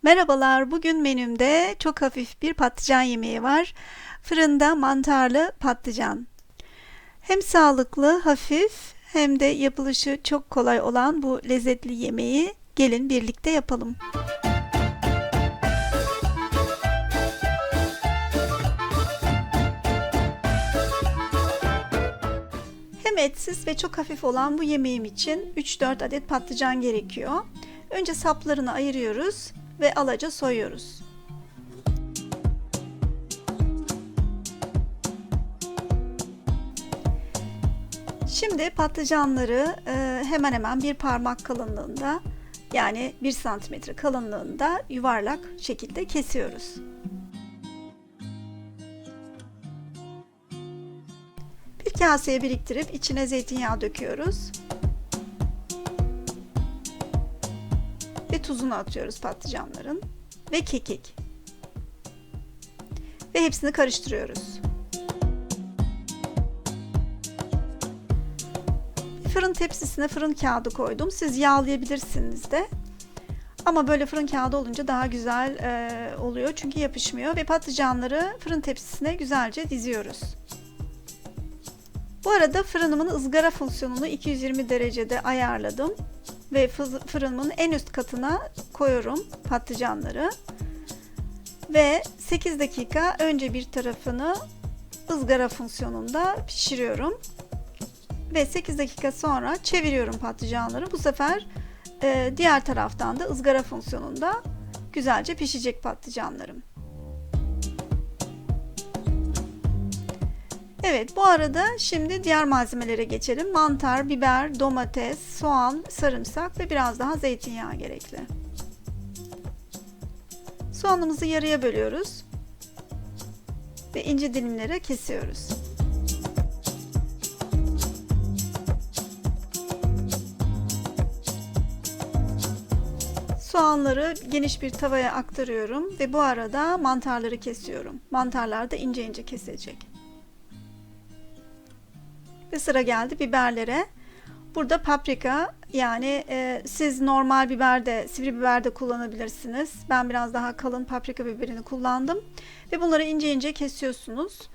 Merhabalar, bugün menümde çok hafif bir patlıcan yemeği var. Fırında mantarlı patlıcan. Hem sağlıklı, hafif hem de yapılışı çok kolay olan bu lezzetli yemeği gelin birlikte yapalım. Hem etsiz ve çok hafif olan bu yemeğim için 3-4 adet patlıcan gerekiyor. Önce saplarını ayırıyoruz ve alaca soyuyoruz. Şimdi patlıcanları hemen hemen bir parmak kalınlığında, yani 1 santimetre kalınlığında yuvarlak şekilde kesiyoruz. Bir kaseye biriktirip içine zeytinyağı döküyoruz. Ve tuzunu atıyoruz patlıcanların ve kekik. Ve hepsini karıştırıyoruz. Fırın tepsisine fırın kağıdı koydum. Siz yağlayabilirsiniz de. Ama böyle fırın kağıdı olunca daha güzel oluyor çünkü yapışmıyor ve patlıcanları fırın tepsisine güzelce diziyoruz. Bu arada fırınımın ızgara fonksiyonunu 220 derecede ayarladım ve fırınımın en üst katına koyuyorum patlıcanları ve 8 dakika önce bir tarafını ızgara fonksiyonunda pişiriyorum ve 8 dakika sonra çeviriyorum patlıcanları. Bu sefer diğer taraftan da ızgara fonksiyonunda güzelce pişecek patlıcanlarım. Evet, bu arada şimdi diğer malzemelere geçelim. Mantar, biber, domates, soğan, sarımsak ve biraz daha zeytinyağı gerekli. Soğanımızı yarıya bölüyoruz ve ince dilimlere kesiyoruz. Soğanları geniş bir tavaya aktarıyorum ve bu arada mantarları kesiyorum. Mantarlar da ince ince kesecek. Ve sıra geldi biberlere. Burada paprika, yani siz normal biber de, sivri biber de kullanabilirsiniz. Ben biraz daha kalın paprika biberini kullandım. Ve bunları ince ince kesiyorsunuz.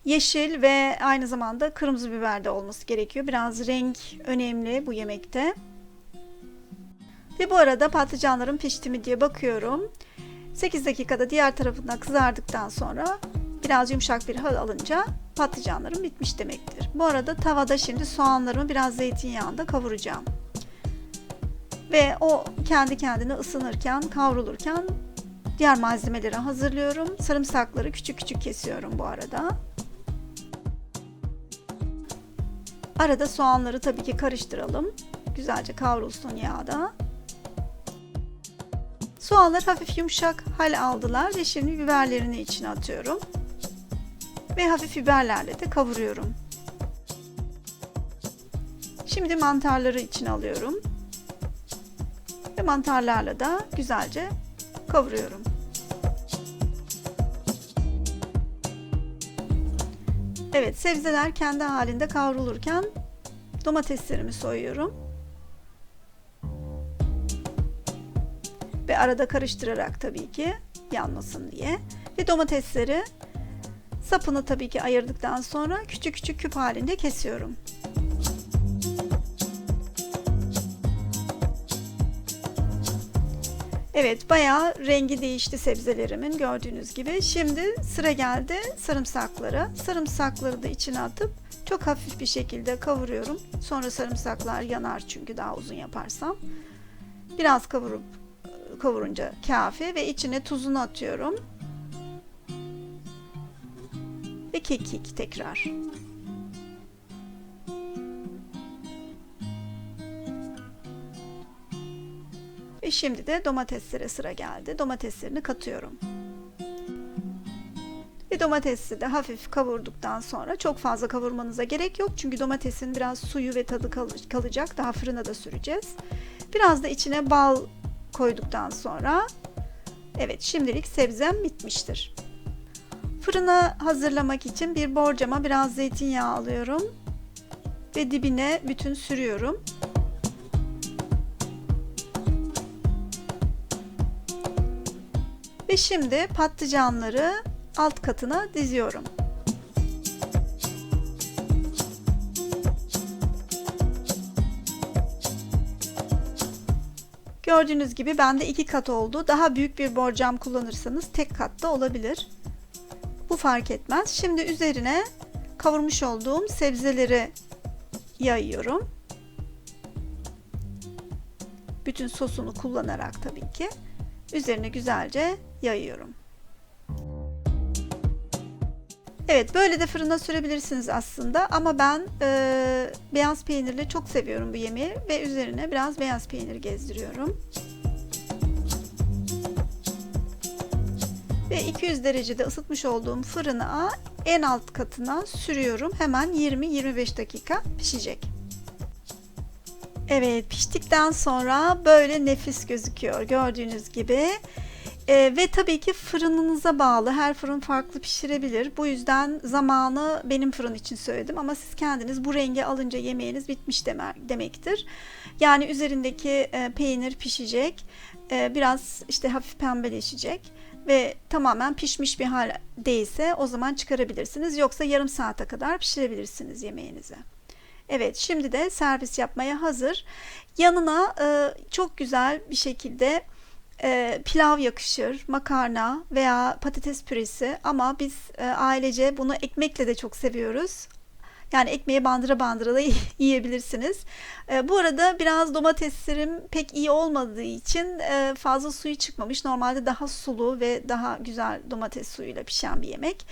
Yeşil ve aynı zamanda kırmızı biber de olması gerekiyor. Biraz renk önemli bu yemekte. Ve bu arada patlıcanların pişti mi diye bakıyorum. 8 dakikada diğer tarafından kızardıktan sonra biraz yumuşak bir hal alınca patlıcanlarım bitmiş demektir. Bu arada tavada şimdi soğanlarımı biraz zeytinyağında kavuracağım. Ve o kendi kendine ısınırken, kavrulurken diğer malzemeleri hazırlıyorum. Sarımsakları küçük küçük kesiyorum bu arada. Arada soğanları tabii ki karıştıralım. Güzelce kavrulsun yağda. Soğanlar hafif yumuşak hal aldılar ve şimdi biberlerini içine atıyorum. Ve hafif biberlerle de kavuruyorum. Şimdi mantarları içine alıyorum. Ve mantarlarla da güzelce kavuruyorum. Evet, sebzeler kendi halinde kavrulurken domateslerimi soyuyorum. Ve arada karıştırarak tabii ki yanmasın diye. Ve domatesleri sapını tabii ki ayırdıktan sonra küçük küçük küp halinde kesiyorum. Evet, bayağı rengi değişti sebzelerimin gördüğünüz gibi. Şimdi sıra geldi sarımsaklara. Sarımsakları da içine atıp çok hafif bir şekilde kavuruyorum. Sonra sarımsaklar yanar çünkü daha uzun yaparsam. Biraz kavurunca kafi ve içine tuzunu atıyorum. Ve kekik tekrar. Ve şimdi de domateslere sıra geldi. Domateslerini katıyorum. Ve domatesi de hafif kavurduktan sonra çok fazla kavurmanıza gerek yok. Çünkü domatesin biraz suyu ve tadı kalacak. Daha fırına da süreceğiz. Biraz da içine bal koyduktan sonra evet, şimdilik sebzem bitmiştir. Fırına hazırlamak için bir borcama biraz zeytinyağı alıyorum ve dibine bütün sürüyorum. Ve şimdi patlıcanları alt katına diziyorum. Gördüğünüz gibi bende 2 kat oldu. Daha büyük bir borcam kullanırsanız tek katta olabilir. Bu fark etmez. Şimdi üzerine kavurmuş olduğum sebzeleri yayıyorum. Bütün sosunu kullanarak tabii ki. Üzerine güzelce yayıyorum. Evet, böyle de fırına sürebilirsiniz aslında ama ben beyaz peynirli çok seviyorum bu yemeği ve üzerine biraz beyaz peynir gezdiriyorum. Ve 200 derecede ısıtmış olduğum fırına en alt katına sürüyorum. Hemen 20-25 dakika pişecek. Evet, piştikten sonra böyle nefis gözüküyor gördüğünüz gibi. Ve tabii ki fırınınıza bağlı. Her fırın farklı pişirebilir. Bu yüzden zamanı benim fırın için söyledim ama siz kendiniz bu rengi alınca yemeğiniz bitmiş demektir. Yani üzerindeki peynir pişecek. Biraz işte hafif pembeleşecek ve tamamen pişmiş bir haldeyse o zaman çıkarabilirsiniz. Yoksa yarım saate kadar pişirebilirsiniz yemeğinizi. Evet, şimdi de servis yapmaya hazır. Yanına çok güzel bir şekilde pilav yakışır, makarna veya patates püresi ama biz ailece bunu ekmekle de çok seviyoruz. Yani ekmeğe bandıra bandıra da yiyebilirsiniz. Bu arada biraz domateslerim pek iyi olmadığı için fazla suyu çıkmamış. Normalde daha sulu ve daha güzel domates suyuyla pişen bir yemek.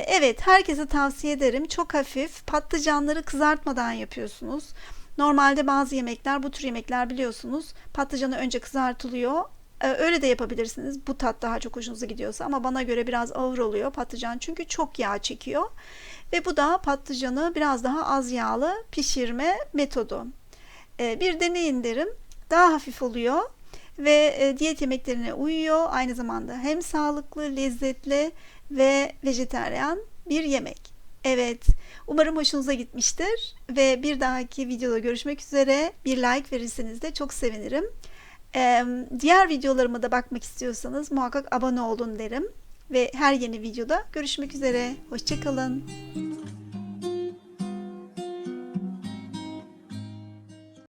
Evet, herkese tavsiye ederim. Çok hafif, patlıcanları kızartmadan yapıyorsunuz. Normalde bazı yemekler, bu tür yemekler biliyorsunuz, patlıcanı önce kızartılıyor. Öyle de yapabilirsiniz. Bu tat daha çok hoşunuza gidiyorsa ama bana göre biraz ağır oluyor patlıcan çünkü çok yağ çekiyor. Ve bu da patlıcanı biraz daha az yağlı pişirme metodu. Bir deneyin derim. Daha hafif oluyor ve diyet yemeklerine uyuyor. Aynı zamanda hem sağlıklı, lezzetli ve vejetaryen bir yemek. Evet, umarım hoşunuza gitmiştir ve bir dahaki videoda görüşmek üzere. Bir like verirseniz de çok sevinirim. Diğer videolarıma da bakmak istiyorsanız muhakkak abone olun derim ve her yeni videoda görüşmek üzere. Hoşça kalın.